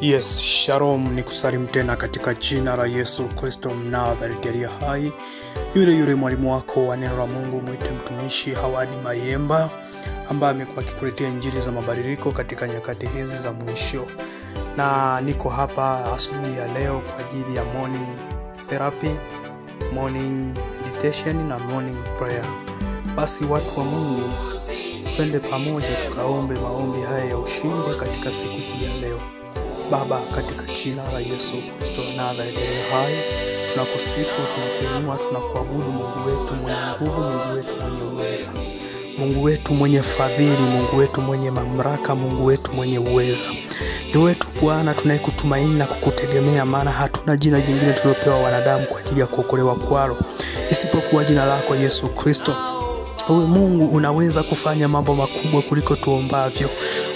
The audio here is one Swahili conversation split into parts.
Yes, shalom, ni kusalimu tena katika jina la Yesu Kristo Mnazareti aliye hai. Yule mwalimu wako wa neno la Mungu, mwite mtumishi Hawadi Mayemba, ambaye amekuwa akikuletea injili za mabadiliko katika nyakati hizi za mwisho. Na niko hapa asubuhi ya leo kwa ajili ya morning therapy, morning meditation na morning prayer. Basi watu wa Mungu, twende pamoja tukaombe maombi haya ya ushindi katika siku hii ya leo. Baba, katika jina la Yesu Kristo Mnazareti aliye hai, tunakusifu, tunakuinua, tunakuabudu Mungu wetu mwenye nguvu, Mungu wetu mwenye uweza, Mungu wetu mwenye fadhili, Mungu wetu mwenye mamlaka, Mungu wetu mwenye uweza. Ni wetu Bwana tunayekutumaini na kukutegemea, maana hatuna jina jingine tulopewa wanadamu kwa ajili ya kuokolewa kwalo isipokuwa jina lako Yesu Kristo. Wewe Mungu unaweza kufanya mambo makubwa kuliko tuombavyo.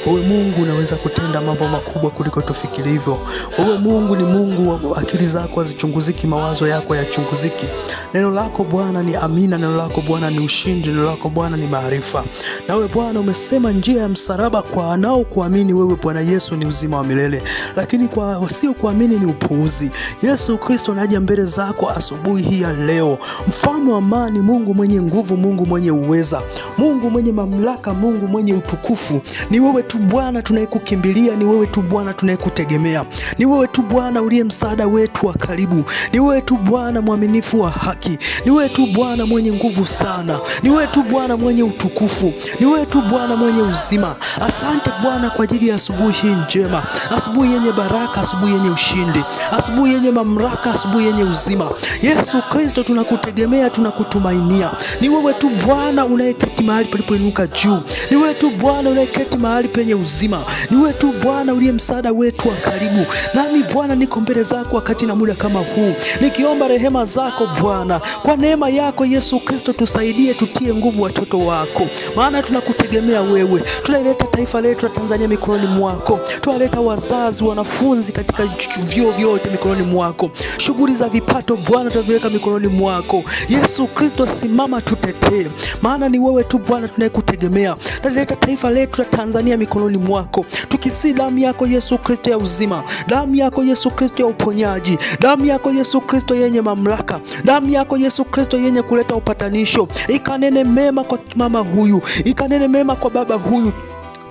Wewe Mungu unaweza kutenda mambo makubwa kuliko tufikirivyo. Wewe Mungu ni Mungu wa akili zako hazichunguziki, mawazo yako hayachunguziki. Neno lako Bwana ni amina, neno lako Bwana ni ushindi, neno lako Bwana ni maarifa. Na wewe Bwana umesema njia ya msalaba kwa wanaokuamini wewe Bwana Yesu ni uzima wa milele, lakini kwa wasiokuamini ni upuuzi. Yesu Kristo, naja mbele zako asubuhi hii ya leo, mfalme wa amani, Mungu mwenye nguvu, Mungu mwenye uweza, Mungu mwenye mamlaka, Mungu mwenye utukufu. Ni wewe tu Bwana tunayekukimbilia, ni wewe tu Bwana tunayekutegemea, ni wewe tu Bwana uliye msaada wetu wa karibu, ni wewe tu Bwana mwaminifu wa haki, ni wewe tu Bwana mwenye nguvu sana, ni wewe tu Bwana mwenye utukufu, ni wewe tu Bwana mwenye uzima. Asante Bwana kwa ajili ya asubuhi hii njema, asubuhi yenye baraka, asubuhi yenye ushindi, asubuhi yenye mamlaka, asubuhi yenye uzima. Yesu Kristo tunakutegemea, tunakutumainia. Ni wewe tu Bwana unayeketi mahali palipoinuka juu, ni wewe tu Bwana unayeketi mahali penye uzima, ni wewe tu Bwana uliye msaada wetu wa karibu. Nami Bwana niko mbele zako wakati na muda kama huu, nikiomba rehema zako Bwana. Kwa neema yako Yesu Kristo tusaidie, tutie nguvu watoto wako, maana tunakutegemea wewe. Tunaleta taifa letu la Tanzania mikononi mwako, tunaleta wazazi, wanafunzi katika vyuo vyote mikononi mwako, shughuli za vipato Bwana tunaviweka mikononi mwako. Yesu Kristo simama tutetee, maana ni wewe tu Bwana tunayekutegemea. Tunaleta taifa letu la Tanzania mikononi mwako, tukisi damu yako Yesu Kristo ya uzima, damu yako Yesu Kristo ya uponyaji, damu yako Yesu Kristo yenye mamlaka, damu yako Yesu Kristo yenye kuleta upatanisho. Ikanene mema kwa mama huyu, ikanene mema kwa baba huyu,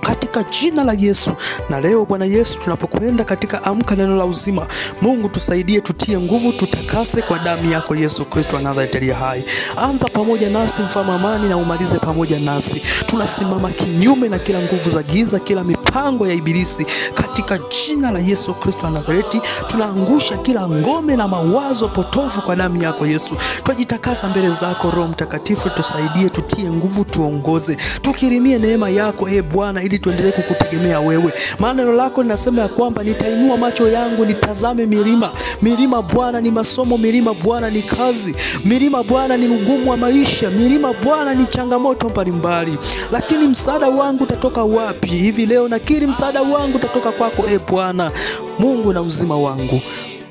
katika jina la Yesu. Na leo Bwana Yesu tunapokwenda katika amka neno la uzima, Mungu tusaidie, tutie nguvu, tutakase kwa damu yako Yesu Kristo wa Nazareti aliye hai. Anza pamoja nasi mfalme amani, na umalize pamoja nasi. Tunasimama kinyume na kila nguvu za giza, kila mipango ya ibilisi katika jina la Yesu Kristo wa Nazareti. Tunaangusha kila ngome na mawazo potofu kwa damu yako Yesu. Tujitakasa mbele zako Roho Mtakatifu, tusaidie, tutie nguvu, tuongoze, tukirimie neema yako Bwana, ili tuendelee kukutegemea wewe. Maana neno lako linasema ya kwamba nitainua macho yangu nitazame milima. Milima Bwana ni masomo, milima Bwana ni kazi, milima Bwana ni ugumu wa maisha, milima Bwana ni changamoto mbalimbali. Lakini msaada wangu utatoka wapi? Hivi leo nakiri msaada wangu utatoka kwako Bwana, Mungu na uzima wangu.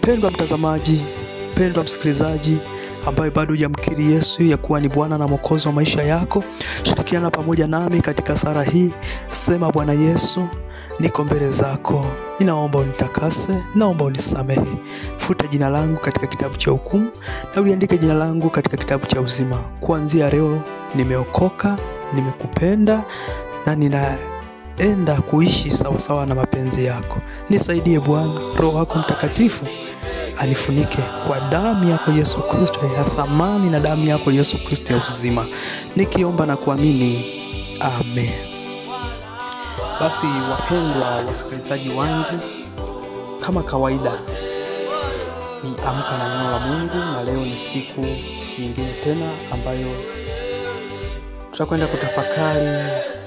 Pendwa mtazamaji, pendwa msikilizaji ambaye bado hujamkiri Yesu ya kuwa ni Bwana na Mwokozi wa maisha yako, shirikiana pamoja nami katika sala hii. Sema: Bwana Yesu, niko mbele zako, ninaomba unitakase, naomba unisamehe. Futa jina langu katika kitabu cha hukumu na uliandike jina langu katika kitabu cha uzima. Kuanzia leo nimeokoka, nimekupenda na ninaenda kuishi sawa sawa na mapenzi yako. Nisaidie Bwana, Roho wako Mtakatifu anifunike kwa damu yako Yesu Kristo ya thamani, na damu yako Yesu Kristo ya uzima, nikiomba na kuamini, amen. Basi wapendwa wasikilizaji wangu, kama kawaida ni amka na neno la Mungu, na leo ni siku nyingine tena ambayo tutakwenda kutafakari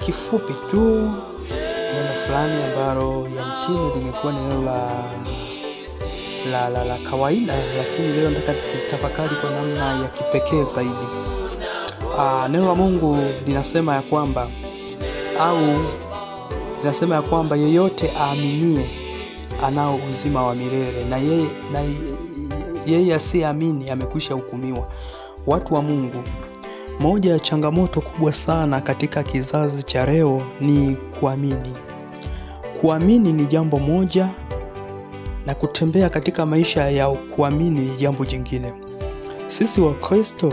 kifupi tu neno fulani ambalo yamkini limekuwa neno la kawaida, lakini leo nataka tutafakari kwa namna ya kipekee zaidi. Neno la Mungu linasema ya kwamba yeyote aaminie anao uzima wa milele, na yeye asiyeamini amekwisha hukumiwa. Watu wa Mungu, moja ya changamoto kubwa sana katika kizazi cha leo ni kuamini. Kuamini ni jambo moja, na kutembea katika maisha ya kuamini ni jambo jingine. Sisi wa Kristo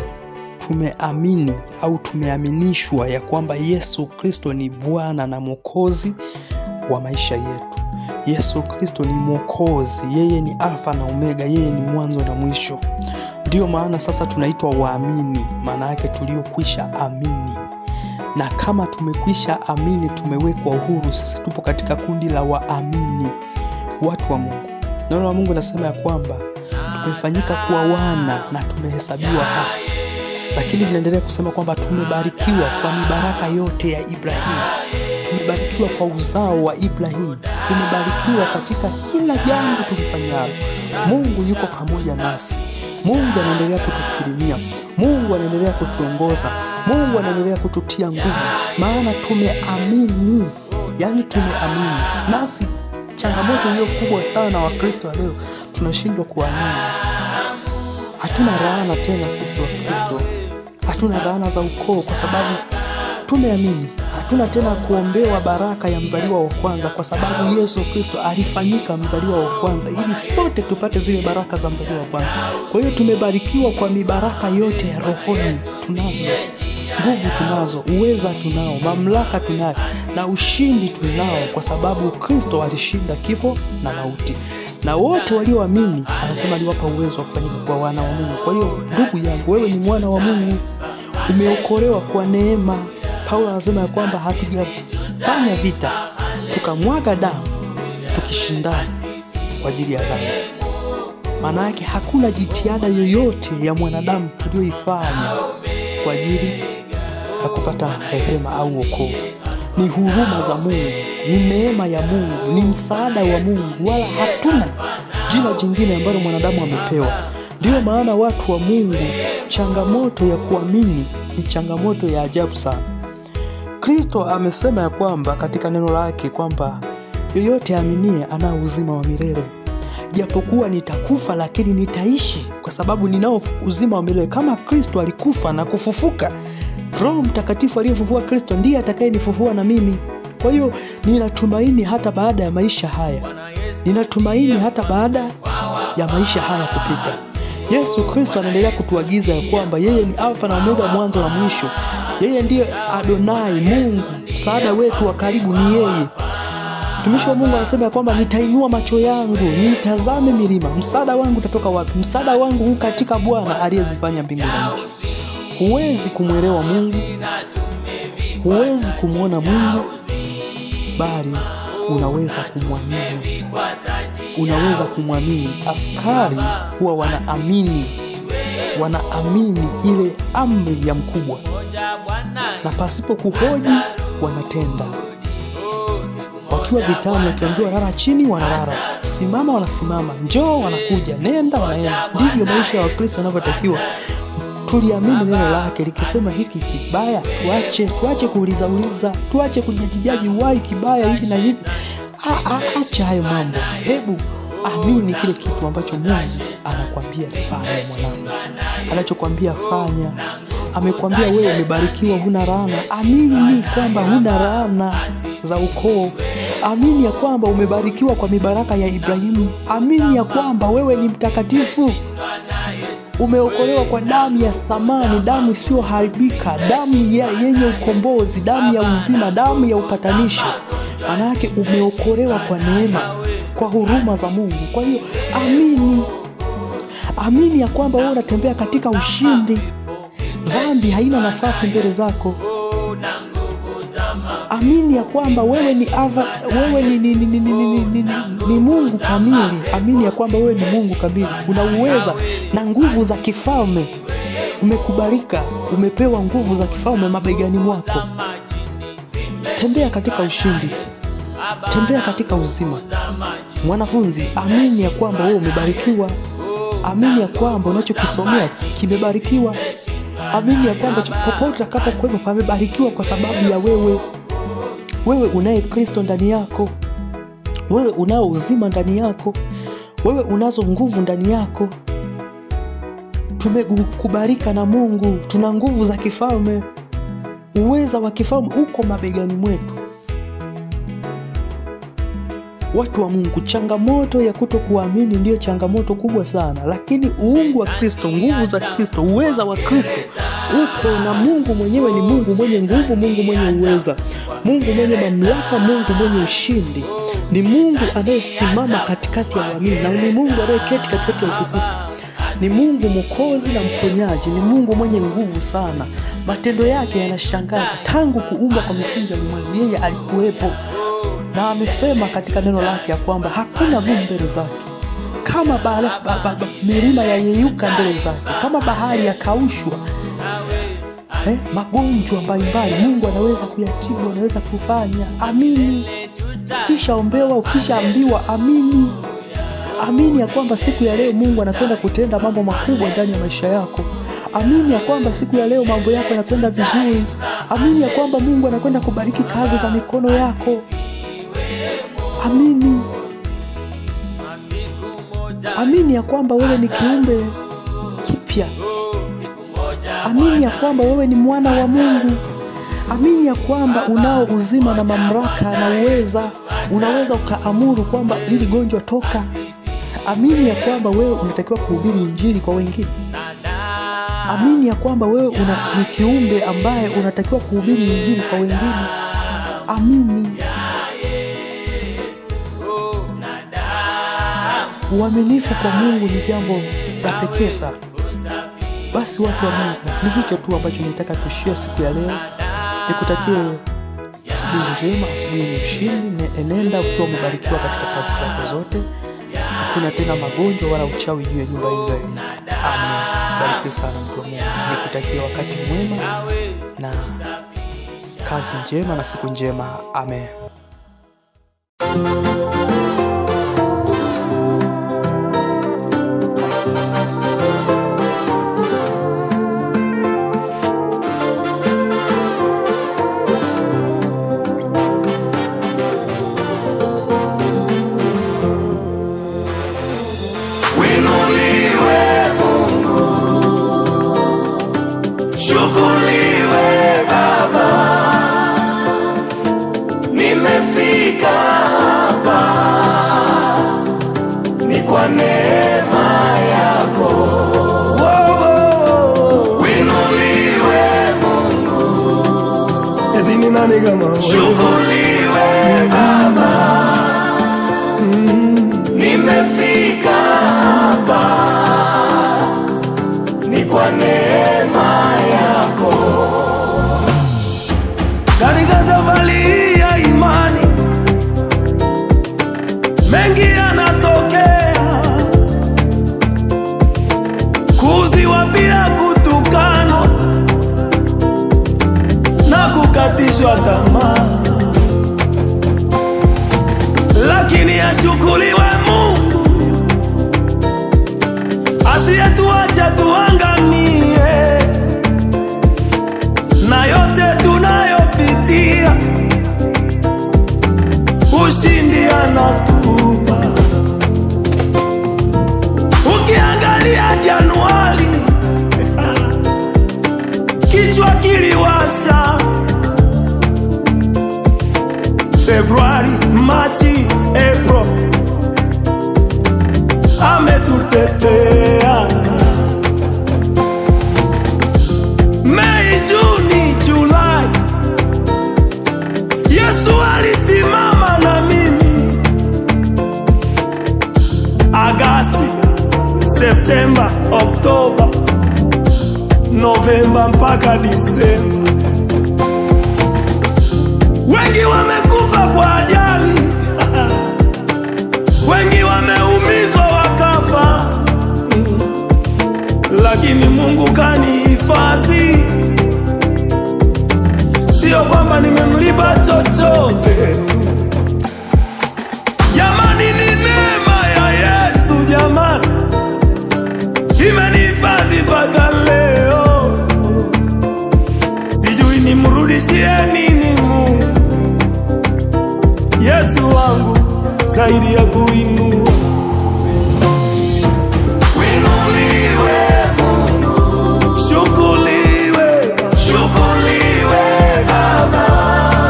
tumeamini au tumeaminishwa ya kwamba Yesu Kristo ni Bwana na Mwokozi wa maisha yetu. Yesu Kristo ni Mwokozi, yeye ni Alfa na Omega, yeye ni mwanzo na mwisho. Ndio maana sasa tunaitwa waamini, maana yake tuliokwisha amini. Na kama tumekwisha amini, tumewekwa uhuru, sisi tupo katika kundi la waamini, watu wa Mungu. Neno la Mungu linasema ya kwamba tumefanyika kuwa wana na tumehesabiwa haki. Lakini linaendelea kusema kwamba tumebarikiwa kwa mibaraka yote ya Ibrahimu. Tumebarikiwa kwa uzao wa Ibrahimu. Tumebarikiwa katika kila jambo tulifanyalo. Mungu yuko pamoja nasi. Mungu anaendelea kutukirimia. Mungu anaendelea kutuongoza. Mungu anaendelea kututia nguvu. Maana tumeamini. Yani tumeamini. Nasi changamoto iliyo kubwa sana wa Kristo leo, tunashindwa kuamini. Hatuna laana tena sisi wa Kristo. Hatuna laana za ukoo kwa sababu tumeamini. Hatuna tena kuombewa baraka ya mzaliwa wa kwanza kwa sababu Yesu Kristo alifanyika mzaliwa wa kwanza ili sote tupate zile baraka za mzaliwa wa kwanza. Kwa hiyo tumebarikiwa kwa mibaraka yote ya rohoni. Tunazo nguvu, tunazo uweza, tunao mamlaka, tunayo na ushindi tunao, kwa sababu Kristo alishinda kifo na mauti. Na wote walioamini anasema aliwapa uwezo wa kufanyika kuwa wana wa Mungu. Kwa hiyo ndugu yangu, wewe ni mwana wa Mungu, umeokolewa kwa neema. Paulo anasema ya kwamba hatujafanya vita tukamwaga damu tukishindana kwa ajili ya dhambi. Maana yake hakuna jitihada yoyote ya mwanadamu tulioifanya kwa ajili ya kupata rehema au wokovu. Ni huruma za Mungu, ni neema ya Mungu, ni msaada wa Mungu, wala hatuna jina jingine ambalo mwanadamu amepewa. Ndio maana watu wa Mungu, changamoto ya kuamini ni changamoto ya ajabu sana. Kristo amesema ya kwamba katika neno lake kwamba yoyote aminie ana uzima wa milele. Japokuwa nitakufa lakini nitaishi kwa sababu ninao uzima wa milele. Kama Kristo alikufa na kufufuka, Roho Mtakatifu aliyefufua Kristo ndiye atakayenifufua na mimi. Kwa hiyo ninatumaini hata baada ya maisha haya. Ninatumaini hata baada ya maisha haya kupita. Yesu Kristo anaendelea kutuagiza ya kwamba yeye ni Alfa na Omega, mwanzo na mwisho. Yeye ndiye Adonai, Mungu, msaada wetu wa karibu ni yeye. Mtumishi wa Mungu anasema ya kwamba nitainua macho yangu nitazame milima. Msaada wangu utatoka wapi? Msaada wangu huu katika Bwana aliyezifanya mbingu na nchi. Huwezi kumwelewa Mungu, huwezi kumuona Mungu, bali unaweza kumwamini. Unaweza kumwamini. Askari huwa wanaamini ile amri ya mkubwa, na pasipo kuhoji wanatenda. Wakiwa vitani, wakiambiwa lala chini wanalala, simama wanasimama, njoo wanakuja, nenda wanaenda. Ndivyo maisha ya Wakristo yanavyotakiwa. Tuliamini neno lake likisema hiki kibaya tuache kuuliza, tuache kujijaji wai kibaya hivi na hivi. Acha hayo mambo. Hebu amini kile kitu ambacho Mungu anakuambia fanya. Mwanangu, anachokuambia fanya. Amekwambia wewe umebarikiwa, huna laana. Amini kwamba huna laana za ukoo. Amini ya kwamba umebarikiwa kwa mibaraka ya Ibrahimu. Amini ya kwamba wewe ni mtakatifu. Umeokolewa kwa damu ya thamani, damu isiyoharibika, damu yenye ukombozi, damu ya uzima, damu ya upatanisho. Maana yake umeokolewa kwa neema, kwa huruma za Mungu. Kwa hiyo amini. Amini ya kwamba wewe unatembea katika ushindi. Dhambi haina nafasi mbele zako. Amini ya kwamba wewe ni Mungu kamili. Amini ya kwamba wewe ni Mungu kamili. Una uweza na nguvu za kifalme. Umekubalika, umepewa nguvu za kifalme mabegani mwako. Tembea katika ushindi. Tembea katika uzima. Mwanafunzi, amini ya kwamba wewe umebarikiwa. Amini ya kwamba unachokisomea kimebarikiwa. Amini ya kwamba popote utakapokuwa pamebarikiwa kwa sababu ya wewe. Wewe unaye Kristo ndani yako. Wewe unao uzima ndani yako. Wewe unazo nguvu ndani yako. Tumekubalika na Mungu. Tuna nguvu za kifalme. Uweza wa kifalme uko mabegani mwetu. Watu wa Mungu, changamoto ya kutokuamini ndiyo changamoto kubwa sana, lakini uungu wa Kristo, nguvu za Kristo, uweza wa Kristo upo, na Mungu mwenyewe ni Mungu mwenye nguvu, Mungu mwenye uweza, Mungu mwenye mamlaka, Mungu mwenye ushindi. Ni Mungu anayesimama katikati ya waamini, na ni Mungu anayeketi katikati ya utukufu. Ni Mungu mwokozi na mponyaji, ni Mungu mwenye nguvu sana. Matendo yake yanashangaza. Tangu kuumbwa kwa misingi ya ulimwengu yeye alikuwepo, na amesema katika neno lake ya kwamba hakuna gumu mbele zake. Kama milima yayeyuka mbele zake, kama bahari yakaushwa, magonjwa mbalimbali Mungu anaweza kuyatibu, anaweza kufanya. Amini. Kisha ombewa, ukishaambiwa amini. Amini ya kwamba siku ya leo Mungu anakwenda kutenda mambo makubwa ndani ya maisha yako. Amini ya kwamba siku ya leo mambo yako yanakwenda vizuri. Amini ya kwamba Mungu anakwenda kubariki kazi za mikono yako. Amini. Amini ya kwamba wewe ni kiumbe kipya. Amini ya kwamba wewe ni mwana wa Mungu. Amini ya kwamba unao uzima na mamlaka na uweza. Unaweza ukaamuru kwamba hili gonjwa toka. Amini ya kwamba wewe unatakiwa kuhubiri injili kwa wengine. Amini ya kwamba wewe ni kiumbe ambaye unatakiwa kuhubiri injili kwa wengine. Amini. Uaminifu kwa Mungu ni jambo la pekee sana. Basi watu wa Mungu, ni hicho tu ambacho nitaka tushie siku ya leo. Nikutakie asubuhi njema, asubuhi yenye ushindi. Enenda ukiwa umebarikiwa katika kazi zako zote. Hakuna tena magonjwa wala uchawi juu ya nyumba ya Israeli. Amen. Barikiwa sana mtu wa Mungu. Nikutakie wakati mwema na kazi njema na siku njema. Amen. Shukuriwe Baba, nimefika hapa, ni kwa neema yako. Winuliwe Mungu, eti ni nani kama wewe? Shukuriwe Baba, nimefika hapa, ni kwa neema yako. Katika safari ya imani mengi yanatokea, kuuziwa bila kutukanwa na kukatishwa tamaa, lakini ashukuriwe Mungu asiyetuacha tuangamie, na yote tunayopitia ushindi anatupa. Ukiangalia Januari kichwa kiliwasha, Februari, Machi, April ametutetea. Mei, Juni, Julai Yesu alisimama na mimi. Agasti, Septemba, Oktoba, Novemba mpaka Disemba. Wengi wamekufa kwa ajali, wengi wameumizwa wakafa, lakini Mungu kanihifadhi. Sio kwamba nimemlipa chochote. Jamani, ni neema ya Yesu jamani, imenihifadhi mpaka leo. Sijui nimrudishie nini Mungu. Yesu wangu zaidi ya kuinua. Winuliwe Mungu, shukuriwe, shukuriwe Baba.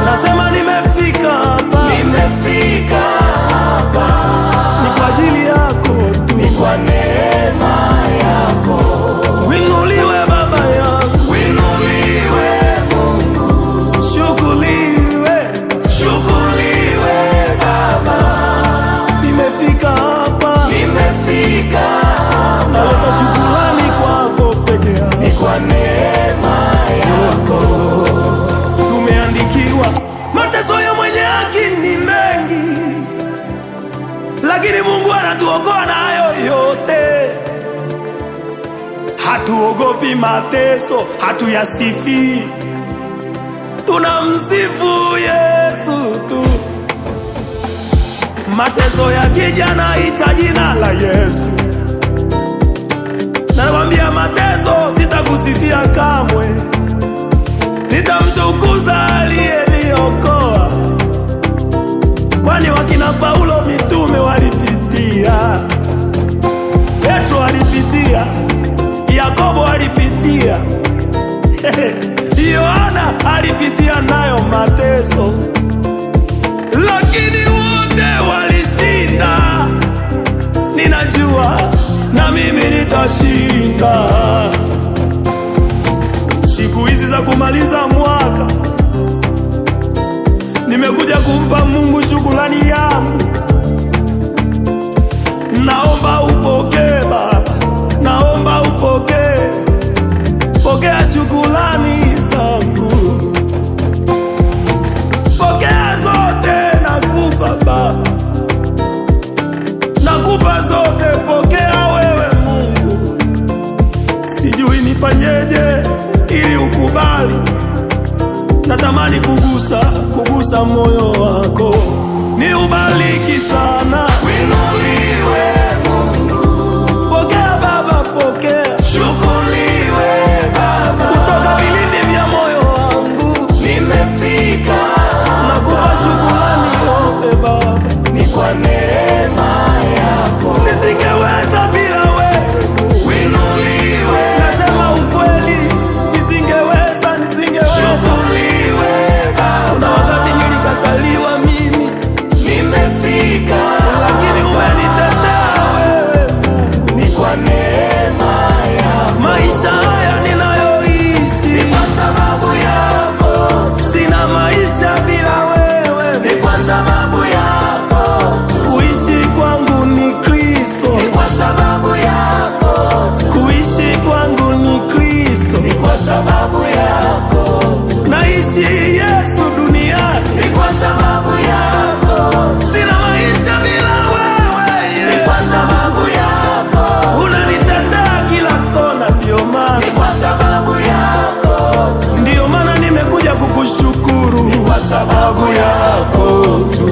Nasema nimefika lakini Mungu anatuokoa na hayo yote. Hatuogopi mateso, hatuyasifi, tunamsifu Yesu tu. Mateso yakija naita jina la Yesu. Nakwambia mateso sitakusifia kamwe, nitamtukuza aliyeniokoa. Kwani wakina Paulo mitume walipitia, Petro alipitia, Yakobo alipitia, Yohana alipitia nayo mateso, lakini wote walishinda. Ninajua na mimi nitashinda. Siku hizi za kumaliza mwaka nimekuja kumpa Mungu shukrani yangu. Naomba upokee Baba, naomba upokee, pokea shukrani zangu, pokea zote nakupa Baba, nakupa zote, pokea wewe Mungu. Sijui nifanyeje ili ukubali, natamani kugusa moyo wako, ni ubariki sana. Winuliwe Mungu, pokea Baba, pokea, shukuriwe Baba, kutoka vilindi vya moyo wangu nimefika, nakupa shukrani yote Baba, ni kwa neema yako, nisingeweza bila wewe. Winuliwe, nasema ukweli, nisingeweza. Shukuriwe Baba, kuna wakati nilikataliwa mimi, nimefika, lakini umenitetea wewe Mungu, ni kwa neema yako. Maisha haya ninayoishi ni kwa sababu yako, sina maisha bila wewe, ni kwa sababu yako. Kuishi kwangu ni Kristo, ni kwa sababu yako. Kuishi kwangu ni Kristo, ni kwa sababu yako. Naishi Yesu duniani, ni kwa sababu yako. Sina maisha bila wewe, ni kwa sababu yako. Unanitetea kila kona, ndio maana, ni kwa sababu yako. Ndio maana nimekuja kukushukuru, ni kwa sababu yako tu.